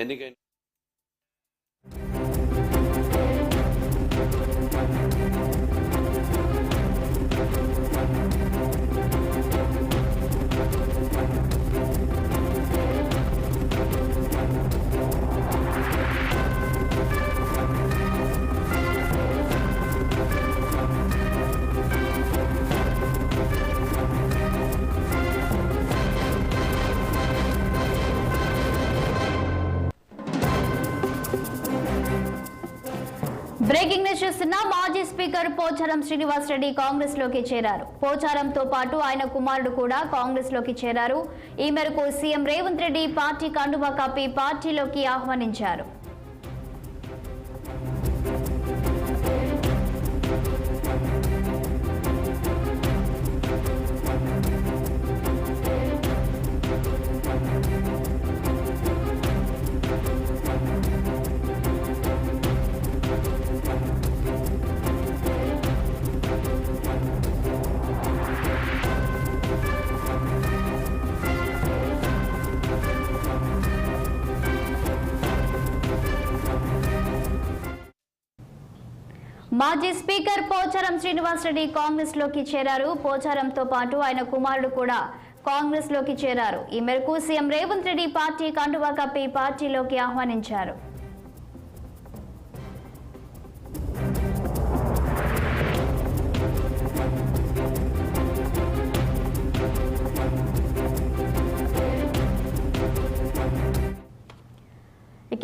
ఎన్నికైన breaking news చూస్తున్నా. మాజీ స్పీకర్ పోచారం శ్రీనివాస్ రెడ్డి కాంగ్రెస్ లోకి చేరారు. పోచారంతో పాటు ఆయన కుమారుడు కూడా కాంగ్రెస్ లోకి చేరారు. ఈ మేరకు సీఎం రేవంత్ రెడ్డి పార్టీ కండువా కప్పి పార్టీలోకి ఆహ్వానించారు. మాజీ స్పీకర్ పోచారం శ్రీనివాస్ రెడ్డి కాంగ్రెస్ లోకి చేరారు. పోచారంతో పాటు ఆయన కుమారుడు కూడా కాంగ్రెస్ లోకి చేరారు. ఈ మేరకు సీఎం రేవంత్ రెడ్డి పార్టీ కండువా కప్పి పార్టీలోకి ఆహ్వానించారు.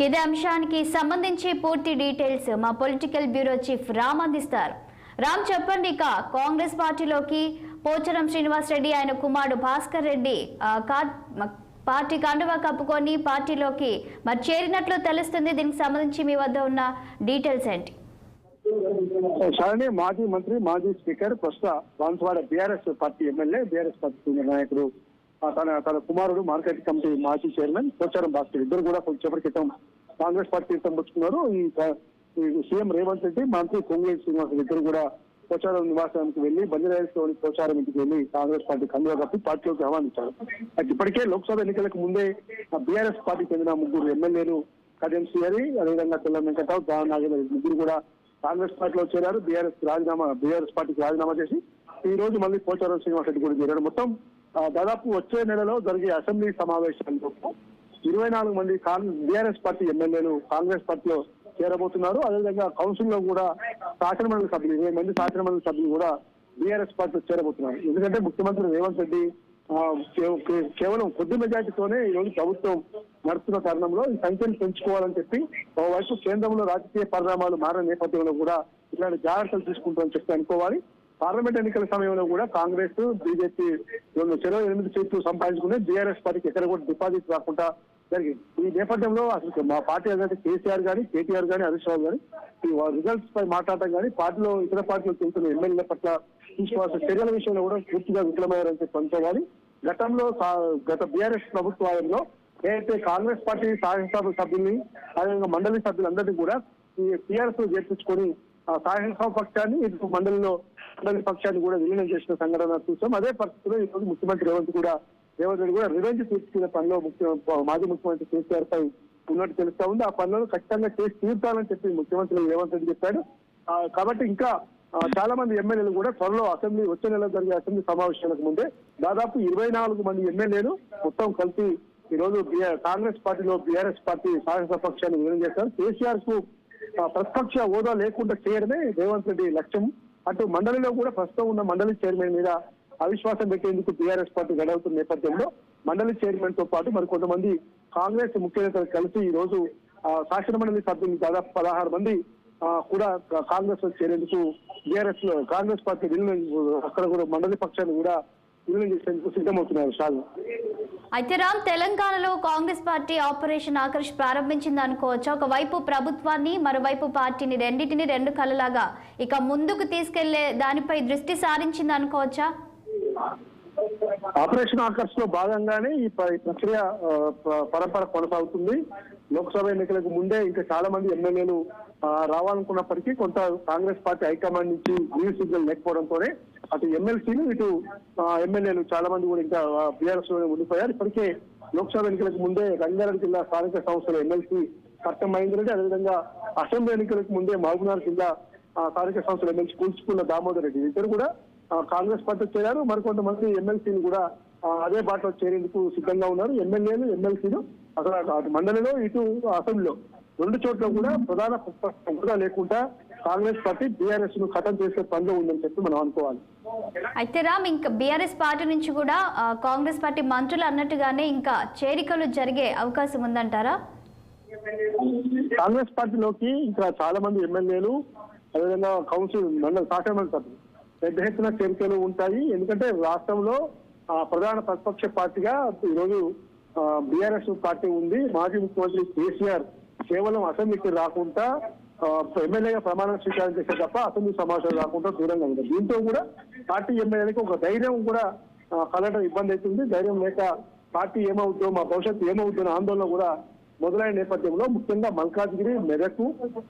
ఇదే అంశానికి సంబంధించి పూర్తి డీటెయిల్స్ మా పొలిటికల్ బ్యూరో చీఫ్ రామ్ అందిస్తారు. రామ్, చెప్పండి. ఇక కాంగ్రెస్ పార్టీలోకి పోచారం శ్రీనివాస్ రెడ్డి ఆయన కుమారుడు భాస్కర్ రెడ్డి పార్టీ కండువా కప్పుకొని పార్టీలోకి మరి చేరినట్లు తెలుస్తుంది. దీనికి సంబంధించి మీ వద్ద ఉన్న డీటెయిల్స్ ఏంటి? శాలిని మాజీ మంత్రి, మాజీ స్పీకర్, ప్రస్తుత Banswada BRS party MLA, BRS party నాయకుడు, తన కుమారుడు మార్కెట్ కమిటీ మాజీ చైర్మన్ పోచారం భాస్కర్ ఇద్దరు కూడా కొంచెంసేపటి క్రితం కాంగ్రెస్ పార్టీ సంబుచ్చుకున్నారు. ఈ సీఎం రేవంత్ రెడ్డి, మంత్రి కొంగేటి శ్రీనివాస్ ఇద్దరు కూడా పోచారం నివాసానికి వెళ్లి బంజారాహిల్స్లోని పోచారం ఇంటికి వెళ్లి కాంగ్రెస్ పార్టీ కండువా కప్పి పార్టీలోకి ఆహ్వానించారు. ఇప్పటికే లోక్సభ ఎన్నికలకు ముందే బీఆర్ఎస్ పార్టీకి చెందిన ముగ్గురు ఎమ్మెల్యేలు కడియం శ్రీహరి, అదేవిధంగా తెల్ల వెంకటరావు, దావ నాగేంద్ర ముగ్గురు కూడా కాంగ్రెస్ పార్టీలో చేరారు. బీఆర్ఎస్ పార్టీకి రాజీనామా చేసి ఈ రోజు మళ్ళీ పోచారం శ్రీనివాస్ రెడ్డి కూడా చేరారు. మొత్తం దాదాపు వచ్చే నెలలో జరిగే అసెంబ్లీ సమావేశాల్లో 24 మంది బీఆర్ఎస్ పార్టీ ఎమ్మెల్యేలు కాంగ్రెస్ పార్టీలో చేరబోతున్నారు. అదేవిధంగా కౌన్సిల్ లో కూడా శాసనమండలి సభ్యులు 20 మంది శాసనమండలి సభ్యులు కూడా బీఆర్ఎస్ పార్టీలో చేరబోతున్నారు. ఎందుకంటే ముఖ్యమంత్రి రేవంత్ రెడ్డి కేవలం కొద్ది మెజార్టీతోనే ఈ రోజు ప్రభుత్వం నడుస్తున్న తరుణంలో ఈ సంఖ్యను పెంచుకోవాలని చెప్పి ఓవైపు కేంద్రంలో రాజకీయ పరిణామాలు మారిన నేపథ్యంలో కూడా ఇలాంటి జాగ్రత్తలు తీసుకుంటామని చెప్పి అనుకోవాలి. పార్లమెంట్ ఎన్నికల సమయంలో కూడా కాంగ్రెస్, బీజేపీ 8 సీట్లు సంపాదించుకునే బీఆర్ఎస్ పార్టీకి ఎక్కడ కూడా డిపాజిట్ రాకుండా జరిగింది. ఈ నేపథ్యంలో అసలు మా పార్టీ అధినేత కేసీఆర్ గానీ, కేటీఆర్ గానీ, హరీష్ రావు గానీ ఈ రిజల్ట్స్ పై మాట్లాడటం కానీ పార్టీలో ఇతర పార్టీలకు చెందుతున్న ఎమ్మెల్యేల పట్ల తీసుకోవాల్సిన చర్యల విషయంలో కూడా పూర్తిగా విఫలమయ్యారని చెప్పి అనుకోవాలి. గత బీఆర్ఎస్ ప్రభుత్వంలో ఏదైతే కాంగ్రెస్ పార్టీ శాసనసభ సభ్యుల్ని, అదేవిధంగా మండలి సభ్యులందరినీ కూడా ఈ టీఆర్ఎస్ లో చేర్పించుకొని శాసనసభ పక్షాన్ని, ఇటు మండలి పక్షాన్ని కూడా విలీనం చేసిన సంఘటన చూసాం. అదే పరిస్థితిలో ఈ రోజు ముఖ్యమంత్రి రేవంత్ రెడ్డి కూడా రివెంజ్ తీర్చుకునే పనిలో మాజీ ముఖ్యమంత్రి కేసీఆర్ పై ఉన్నట్టు తెలుస్తా ఉంది. ఆ పనులను ఖచ్చితంగా చేసి తీర్చాలని చెప్పి ముఖ్యమంత్రి రేవంత్ రెడ్డి చెప్పాడు. కాబట్టి ఇంకా చాలా మంది ఎమ్మెల్యేలు కూడా త్వరలో వచ్చే నెలలో జరిగే అసెంబ్లీ సమావేశాలకు ముందే దాదాపు 24 మంది ఎమ్మెల్యేలు మొత్తం కలిసి ఈ రోజు కాంగ్రెస్ పార్టీలో బీఆర్ఎస్ పార్టీ శాసనసభ పక్షాన్ని విలీనం చేశారు. కేసీఆర్ కు ప్రతిపక్ష హోదా లేకుండా చేయడమే రేవంత్ రెడ్డి లక్ష్యం. అటు మండలిలో కూడా ప్రస్తుతం ఉన్న మండలి చైర్మన్ మీద అవిశ్వాసం పెట్టేందుకు బీఆర్ఎస్ పార్టీ గడవుతున్న నేపథ్యంలో మండలి చైర్మన్ తో పాటు మరి కొంతమంది కాంగ్రెస్ ముఖ్య నేతలు కలిసి ఈ రోజు శాసన మండలి సభ్యులు దాదాపు 16 మంది కూడా కాంగ్రెస్ లో చేరేందుకు కాంగ్రెస్ పార్టీ అక్కడ కూడా మండలి పక్షాన్ని కూడా విలీనం చేసేందుకు సిద్ధమవుతున్నారు. అయితే రామ్, తెలంగాణలో కాంగ్రెస్ పార్టీ ఆపరేషన్ ఆకర్ష్ ప్రారంభించింది అనుకోవచ్చా? ఒకవైపు ప్రభుత్వాన్ని, మరోవైపు పార్టీని రెండింటిని రెండు కళ్ళలాగా ఇక ముందుకు తీసుకెళ్లే దానిపై దృష్టి సారించింది అనుకోవచ్చా? ఆపరేషన్ ఆకర్ష్ లో భాగంగానే ఈ ప్రక్రియ పరంపర కొనసాగుతుంది. లోక్సభ ఎన్నికలకు ముందే ఇంకా చాలా మంది ఎమ్మెల్యేలు రావాలనుకున్నప్పటికీ కొంత కాంగ్రెస్ పార్టీ హైకమాండ్ నుంచి గ్రీన్ సిగ్నల్ లేకపోవడంతోనే అటు ఎమ్మెల్సీలు, ఇటు ఎమ్మెల్యేలు చాలా మంది కూడా ఇంకా బీఆర్ఎస్ లో ఉండిపోయారు. ఇప్పటికే లోక్సభ ఎన్నికలకు ముందే రంగారెడ్డి జిల్లా స్థానిక సంస్థల ఎమ్మెల్సీ కట్టం మహేందర్ రెడ్డి, అదేవిధంగా అసెంబ్లీ ఎన్నికలకు ముందే మహబూబ్నగర్ జిల్లా స్థానిక సంస్థల ఎమ్మెల్సీ కుల్చుకున్న దామోదర్ రెడ్డి ఇద్దరు కూడా కాంగ్రెస్ పార్టీ చేరారు. మరికొంతమంది ఎమ్మెల్సీలు కూడా అదే బాటలో చేరేందుకు సిద్ధంగా ఉన్నారు. ఎమ్మెల్యేలు ఎమ్మెల్సీలు అక్కడ అటు మండలిలో ఇటు అసెంబ్లీలో రెండు చోట్ల కూడా ప్రధాన హోదా లేకుండా కాంగ్రెస్ పార్టీ బీఆర్ఎస్ ను ఖతం చేసే పనిలో ఉందని చెప్పి మనం అనుకోవాలి. అయితే రామ్, ఇంకా బీఆర్ఎస్ పార్టీ నుంచి కూడా కాంగ్రెస్ పార్టీ మంత్రులు అన్నట్టుగానే ఇంకా చేరికలు జరిగే అవకాశం ఉందంటారా? కాంగ్రెస్ పార్టీలోకి ఇంకా చాలా మంది ఎమ్మెల్యేలు, అదేవిధంగా కౌన్సిల్ మండలి శాసన మండలి సభ్యులు పెద్ద ఎత్తున చేరికలు ఉంటాయి. ఎందుకంటే రాష్ట్రంలో ప్రధాన ప్రతిపక్ష పార్టీగా ఈరోజు బీఆర్ఎస్ పార్టీ ఉంది. మాజీ ముఖ్యమంత్రి కేసీఆర్ కేవలం అసెంబ్లీకి రాకుండా ఎమ్మెల్యేగా ప్రమాణ స్వీకారం చేసే తప్ప అసెంబ్లీ సమావేశాలు రాకుండా దూరంగా ఉంది. దీంతో కూడా పార్టీ ఎమ్మెల్యేలకు ఒక ధైర్యం కూడా కలగడం ఇబ్బంది అవుతుంది. ధైర్యం లేక పార్టీ ఏమవుతుందో, మా భవిష్యత్తు ఏమవుతుందో ఆందోళన కూడా మొదలైన నేపథ్యంలో ముఖ్యంగా మల్కాజ్గిరి, మెదక్,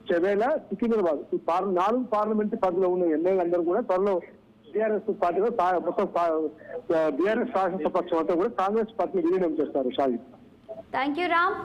చెవేల, సికింద్రాబాద్ ఈ 4 పార్లమెంటు పరిధిలో ఉన్న ఎమ్మెల్యేలందరూ కూడా త్వరలో బీఆర్ఎస్ పార్టీలో మొత్తం బీఆర్ఎస్ శాసనసభ పక్షం అంతా కూడా కాంగ్రెస్ పార్టీని విలీనం చేస్తారు. షాయి, థ్యాంక్ యూ రామ్.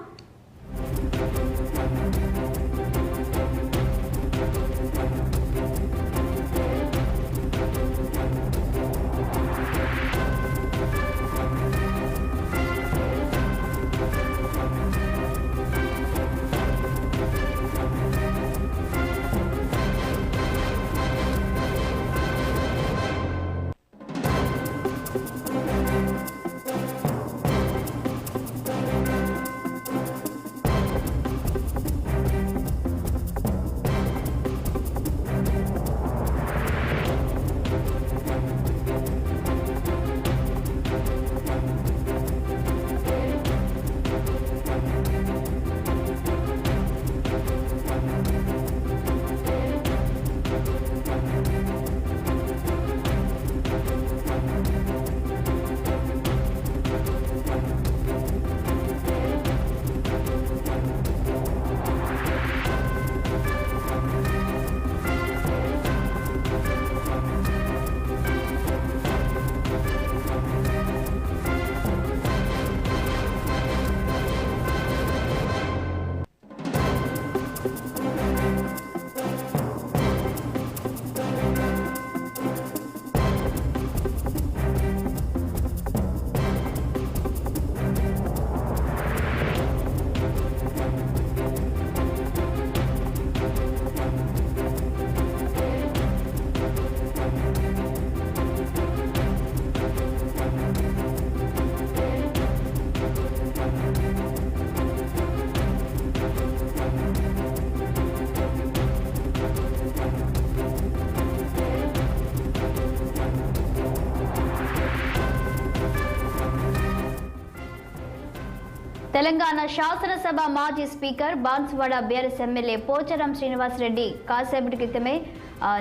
తెలంగాణ శాసనసభ మాజీ speaker Banswada BRS MLA Pocharam Srinivas Reddy కాసేపటి క్రితమే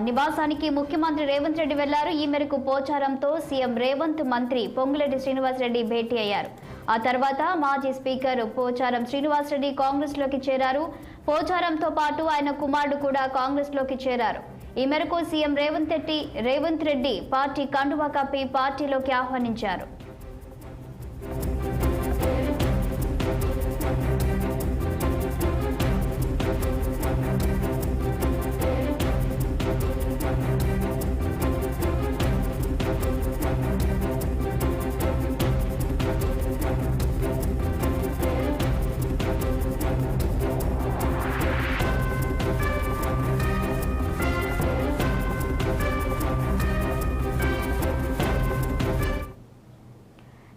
నివాసానికి ముఖ్యమంత్రి రేవంత్ రెడ్డి వెళ్లారు. ఈ మేరకు పోచారంతో సీఎం రేవంత్, మంత్రి పొంగులేటి శ్రీనివాస్ రెడ్డి భేటీ అయ్యారు. ఆ తర్వాత మాజీ స్పీకర్ పోచారం శ్రీనివాస్ రెడ్డి కాంగ్రెస్ లోకి చేరారు. పోచారంతో పాటు ఆయన కుమారుడు కూడా కాంగ్రెస్ లోకి చేరారు. ఈ మేరకు సీఎం రేవంత్ రెడ్డి పార్టీ కండువా కప్పి పార్టీలోకి ఆహ్వానించారు.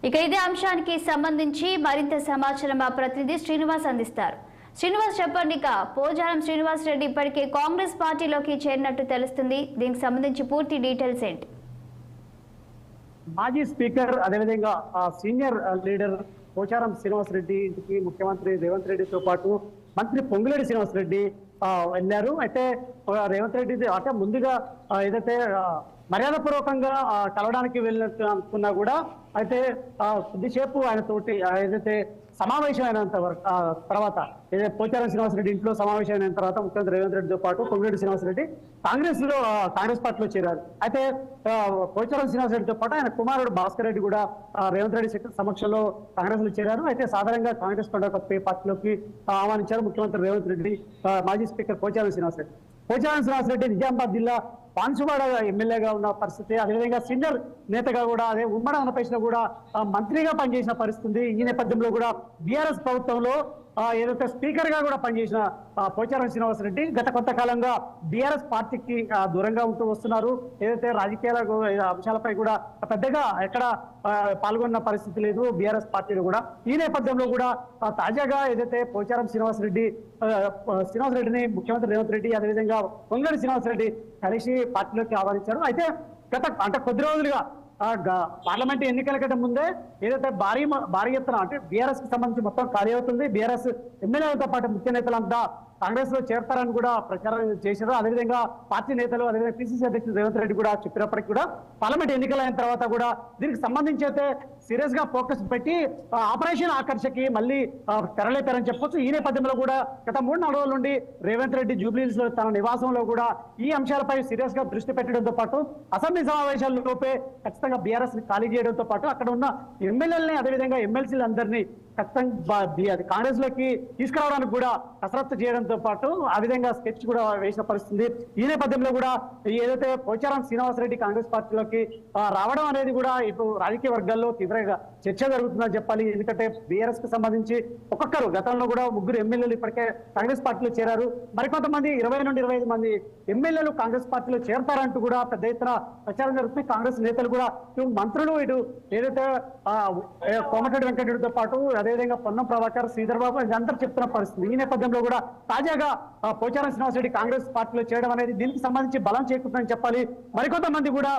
ఇక ఇదే అంశానికి సంబంధించి మరింత సమాచారం మా ప్రతినిధి శ్రీనివాస్ అందిస్తారు. శ్రీనివాస్, చెప్పండి. ఇక పోచారం శ్రీనివాస్ రెడ్డి ఇప్పటికే కాంగ్రెస్ పార్టీలోకి చేరినట్టు తెలుస్తుంది. దీనికి సంబంధించి పూర్తి డీటెయిల్స్ ఏంటి? మాజీ స్పీకర్ అదేవిధంగా సీనియర్ లీడర్ పోచారం శ్రీనివాస్ రెడ్డి ఇంటికి ముఖ్యమంత్రి రేవంత్ రెడ్డితో పాటు మంత్రి పొంగులేటి శ్రీనివాస్ రెడ్డి వెళ్ళారు. అయితే రేవంత్ రెడ్డి అంటే ముందుగా ఏదైతే మర్యాదపూర్వకంగా కలవడానికి వెళ్ళినట్టు అనుకున్నా కూడా అయితే కొద్దిసేపు ఆయన తోటి ఏదైతే సమావేశమైనంత తర్వాత ఏదైతే పోచారం శ్రీనివాసరెడ్డి ఇంట్లో సమావేశమైన తర్వాత ముఖ్యమంత్రి రేవంత్ రెడ్డితో పాటు పొంగులేటి శ్రీనివాసరెడ్డి కాంగ్రెస్ పార్టీలో చేరారు. అయితే పోచారం శ్రీనివాసరెడ్డితో పాటు ఆయన కుమారుడు భాస్కర్ రెడ్డి కూడా రేవంత్ రెడ్డి సమక్షంలో కాంగ్రెస్ లో చేరారు. అయితే సాధారణంగా కాంగ్రెస్ పార్టీలోకి ఆహ్వానించారు ముఖ్యమంత్రి రేవంత్ రెడ్డి మాజీ స్పీకర్ పోచారం శ్రీనివాసరెడ్డి. పోచారం శ్రీనివాసరెడ్డి నిజామాబాద్ జిల్లా బాన్సువాడ ఎమ్మెల్యేగా ఉన్న పరిస్థితి, అదేవిధంగా సీనియర్ నేతగా కూడా అదే ఉమ్మడి ఆంధ్రప్రదేశ్లో కూడా మంత్రిగా పనిచేసిన పరిస్థితి. ఈ నేపథ్యంలో కూడా బీఆర్ఎస్ ప్రభుత్వంలో ఏదైతే స్పీకర్ గా కూడా పనిచేసిన పోచారం శ్రీనివాసరెడ్డి గత కొంతకాలంగా బీఆర్ఎస్ పార్టీకి దూరంగా ఉంటూ వస్తున్నారు. ఏదైతే రాజకీయాల అంశాలపై కూడా పెద్దగా ఎక్కడ పాల్గొన్న పరిస్థితి లేదు బీఆర్ఎస్ పార్టీలో కూడా. ఈ నేపథ్యంలో కూడా తాజాగా ఏదైతే పోచారం శ్రీనివాసరెడ్డిని ముఖ్యమంత్రి రేవంత్ రెడ్డి అదేవిధంగా పొంగులేటి శ్రీనివాసరెడ్డి కలిసి పార్టీలోకి ఆహ్వానించారు. అయితే గత కొద్ది రోజులుగా పార్లమెంట్ ఎన్నికల కంటే ముందే ఏదైతే భారీ ఎత్తున అంటే బీఆర్ఎస్ కి సంబంధించి మొత్తం ఖాళీ అవుతుంది. బీఆర్ఎస్ ఎమ్మెల్యేలతో పాటు ముఖ్య నేతలంతా కాంగ్రెస్ లో చేరతారని కూడా ప్రచారం చేశారు. అదేవిధంగా పార్టీ నేతలు అదేవిధంగా పిసిసి అధ్యక్షుడు రేవంత్ రెడ్డి కూడా చెప్పినప్పటికీ కూడా పార్లమెంట్ ఎన్నికలైన తర్వాత కూడా దీనికి సంబంధించి అయితే సీరియస్ గా ఫోకస్ పెట్టి ఆపరేషన్ ఆకర్షకి మళ్ళీ తెరలేపారని చెప్పొచ్చు. ఈ నేపథ్యంలో కూడా గత 3-4 రోజుల నుండి రేవంత్ రెడ్డి జూబ్లీహిల్స్ లో తన నివాసంలో కూడా ఈ అంశాలపై సీరియస్ గా దృష్టి పెట్టడంతో పాటు అసెంబ్లీ సమావేశాలలోపే ఖచ్చితంగా బీఆర్ఎస్ ని ఖాళీ చేయడంతో పాటు అక్కడ ఉన్న ఎమ్మెల్యేలని అదేవిధంగా ఎమ్మెల్సీలు అందరినీ ఖచ్చితంగా కాంగ్రెస్ లోకి తీసుకురావడానికి కూడా కసరత్తు చేయడంతో పాటు ఆ విధంగా స్కెచ్ కూడా వేసిన పరిస్థితి. ఈ నేపథ్యంలో కూడా ఏదైతే పోచారం శ్రీనివాసరెడ్డి కాంగ్రెస్ పార్టీలోకి రావడం అనేది కూడా ఇప్పుడు రాజకీయ వర్గాల్లో తీవ్రంగా చర్చ జరుగుతుందని చెప్పాలి. ఎందుకంటే బీఆర్ఎస్ కి సంబంధించి ఒక్కొక్కరు గతంలో కూడా 3 ఎమ్మెల్యేలు ఇప్పటికే కాంగ్రెస్ పార్టీలో చేరారు. మరికొంతమంది 20 నుండి 25 మంది ఎమ్మెల్యేలు కాంగ్రెస్ పార్టీలో చేరతారంటూ కూడా పెద్ద ఎత్తున ప్రచారం జరుగుతుంది. కాంగ్రెస్ నేతలు కూడా మంత్రులు ఇటు ఏదైతే కోమటిరెడ్డి వెంకటరెడ్డితో పాటు అదేవిధంగా పొన్నం ప్రభాకర్, శ్రీధర్ బాబు ఇదంతా చెప్తున్న పరిస్థితి. ఈ నేపథ్యంలో కూడా తాజాగా పోచారం శ్రీనివాసరెడ్డి కాంగ్రెస్ పార్టీలో చేయడం అనేది దీనికి సంబంధించి బలం చేకూరుతుందని చెప్పాలి. మరికొంతమంది కూడా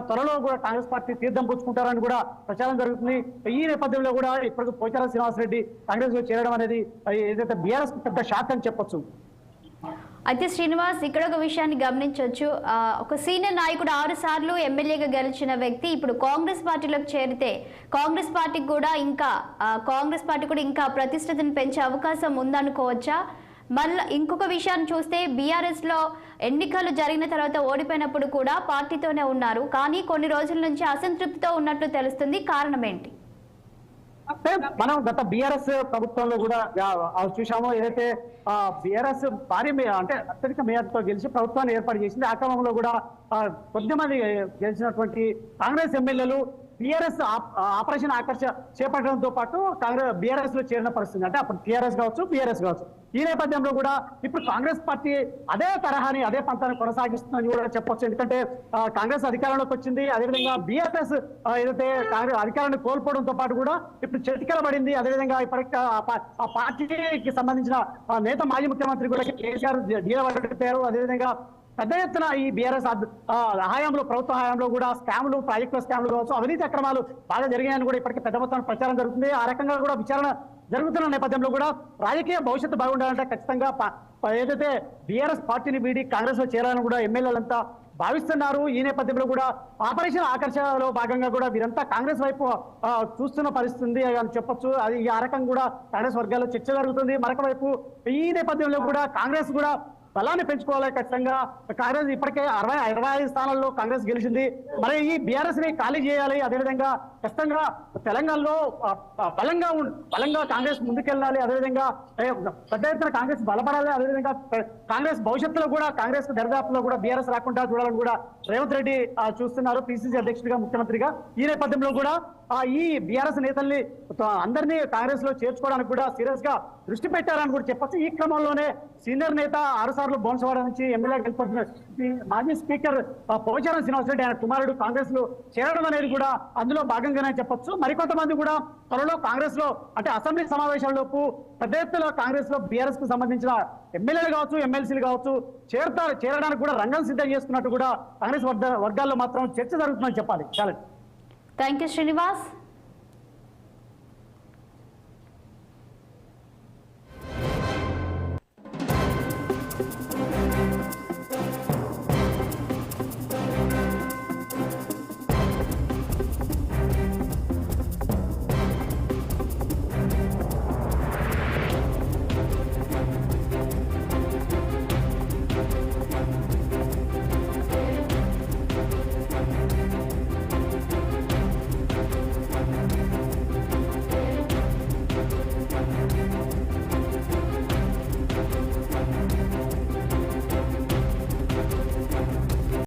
త్వరలో కూడా కాంగ్రెస్ పార్టీ తీర్థం పుచ్చుకుంటారని కూడా ప్రచారం జరుగుతుంది. ఈ నేపథ్యంలో కూడా ఇప్పుడు పోచారం శ్రీనివాసరెడ్డి కాంగ్రెస్ లో చేరడం అనేది ఏదైతే బీఆర్ఎస్ పెద్ద షాక్ అని చెప్పొచ్చు. అయితే శ్రీనివాస్, ఇక్కడ ఒక విషయాన్ని గమనించవచ్చు. ఒక సీనియర్ నాయకుడు 6 సార్లు ఎమ్మెల్యేగా గెలిచిన వ్యక్తి ఇప్పుడు కాంగ్రెస్ పార్టీలోకి చేరితే కాంగ్రెస్ పార్టీ కూడా ఇంకా ప్రతిష్టతను పెంచే అవకాశం ఉందనుకోవచ్చా? మళ్ళీ ఇంకొక విషయాన్ని చూస్తే బీఆర్ఎస్ లో ఎన్నికలు జరిగిన తర్వాత ఓడిపోయినప్పుడు కూడా పార్టీతోనే ఉన్నారు, కానీ కొన్ని రోజుల నుంచి అసంతృప్తితో ఉన్నట్లు తెలుస్తుంది. కారణం ఏంటి? అంటే మనం గత బీఆర్ఎస్ ప్రభుత్వంలో కూడా చూసాము. ఏదైతే బీఆర్ఎస్ భారీ అంటే అత్యధిక మేయర్తో గెలిచి ప్రభుత్వాన్ని ఏర్పాటు చేసింది. ఆ క్రమంలో కూడా కొద్దిమంది గెలిచినటువంటి కాంగ్రెస్ ఎమ్మెల్యేలు బీఆర్ఎస్ ఆపరేషన్ ఆకర్ష చేపట్టడంతో పాటు బీఆర్ఎస్ లో చేరిన పరిస్థితి. అంటే అప్పుడు టీఆర్ఎస్ కావచ్చు, బీఆర్ఎస్ కావచ్చు. ఈ నేపథ్యంలో కూడా ఇప్పుడు కాంగ్రెస్ పార్టీ అదే తరహాని అదే పంతాన్ని కొనసాగిస్తుందని కూడా చెప్పొచ్చు. ఎందుకంటే కాంగ్రెస్ అధికారంలోకి వచ్చింది, అదేవిధంగా బీఆర్ఎస్ ఏదైతే కాంగ్రెస్ అధికారాన్ని కోల్పోవడంతో పాటు కూడా ఇప్పుడు చతికిల పడింది. అదేవిధంగా ఇప్పటికి ఆ పార్టీకి సంబంధించిన నేత మాజీ ముఖ్యమంత్రి కూడా కేసీఆర్ డీలపడిపోయారు. అదేవిధంగా పెద్ద ఎత్తున ఈ బీఆర్ఎస్ హయాంలో ప్రభుత్వ హయాంలో కూడా స్కామ్లు, ప్రాజెక్టుల స్కామ్లు కావచ్చు, అవినీతి అక్రమాలు బాగా జరిగాయని కూడా ఇప్పటికీ పెద్ద మొత్తాన్ని ప్రచారం జరుగుతుంది. ఆ రకంగా కూడా విచారణ జరుగుతున్న నేపథ్యంలో కూడా రాజకీయ భవిష్యత్తు బాగుండాలంటే ఖచ్చితంగా ఏదైతే బీఆర్ఎస్ పార్టీని వీడి కాంగ్రెస్ లో చేరాలని కూడా ఎమ్మెల్యేలంతా భావిస్తున్నారు. ఈ నేపథ్యంలో కూడా ఆపరేషన్ ఆకర్షణలో భాగంగా కూడా వీరంతా కాంగ్రెస్ వైపు చూస్తున్న పరిస్థితి అని చెప్పొచ్చు. అది ఆ రకంగా కూడా కాంగ్రెస్ వర్గాల్లో చర్చ జరుగుతుంది. మరొక వైపు ఈ నేపథ్యంలో కూడా కాంగ్రెస్ కూడా బలాన్ని పెంచుకోవాలి. ఖచ్చితంగా కాంగ్రెస్ ఇప్పటికే 25 స్థానాల్లో కాంగ్రెస్ గెలిచింది. మరి ఈ బీఆర్ఎస్ ని ఖాళీ చేయాలి. అదేవిధంగా ఖచ్చితంగా తెలంగాణలో బలంగా కాంగ్రెస్ ముందుకెళ్ళాలి. అదేవిధంగా పెద్ద ఎత్తున కాంగ్రెస్ బలపడాలి. అదేవిధంగా కాంగ్రెస్ భవిష్యత్తులో కూడా కాంగ్రెస్ దరిదాపులో కూడా బీఆర్ఎస్ రాకుండా చూడాలని కూడా రేవంత్ రెడ్డి చూస్తున్నారు, పిసిసి అధ్యక్షుడిగా, ముఖ్యమంత్రిగా. ఈ నేపథ్యంలో కూడా ఈ బీఆర్ఎస్ నేతల్ని అందరినీ కాంగ్రెస్ లో చేర్చుకోవడానికి కూడా సీరియస్ గా దృష్టి పెట్టారని కూడా చెప్పొచ్చు. ఈ క్రమంలోనే సీనియర్ నేత 6 సార్లు బోన్సవాడ నుంచి ఎమ్మెల్యే గెలుపొచ్చిన మాజీ స్పీకర్ పోచారం శ్రీనివాసరెడ్డి ఆయన కుమారుడు కాంగ్రెస్ లో చేరడం అనేది కూడా అందులో భాగంగానే చెప్పొచ్చు. మరికొంతమంది కూడా త్వరలో కాంగ్రెస్ లో అంటే అసెంబ్లీ సమావేశాలలోపు పెద్ద ఎత్తులో కాంగ్రెస్ లో బీఆర్ఎస్ కు సంబంధించిన ఎమ్మెల్యేలు కావచ్చు, ఎమ్మెల్సీలు కావచ్చు చేరడానికి కూడా రంగం సిద్ధం చేసుకున్నట్టు కూడా కాంగ్రెస్ వర్గాల్లో మాత్రం చర్చ జరుగుతుందని చెప్పాలి. చాలా థ్యాంక్ యూ శ్రీనివాస్.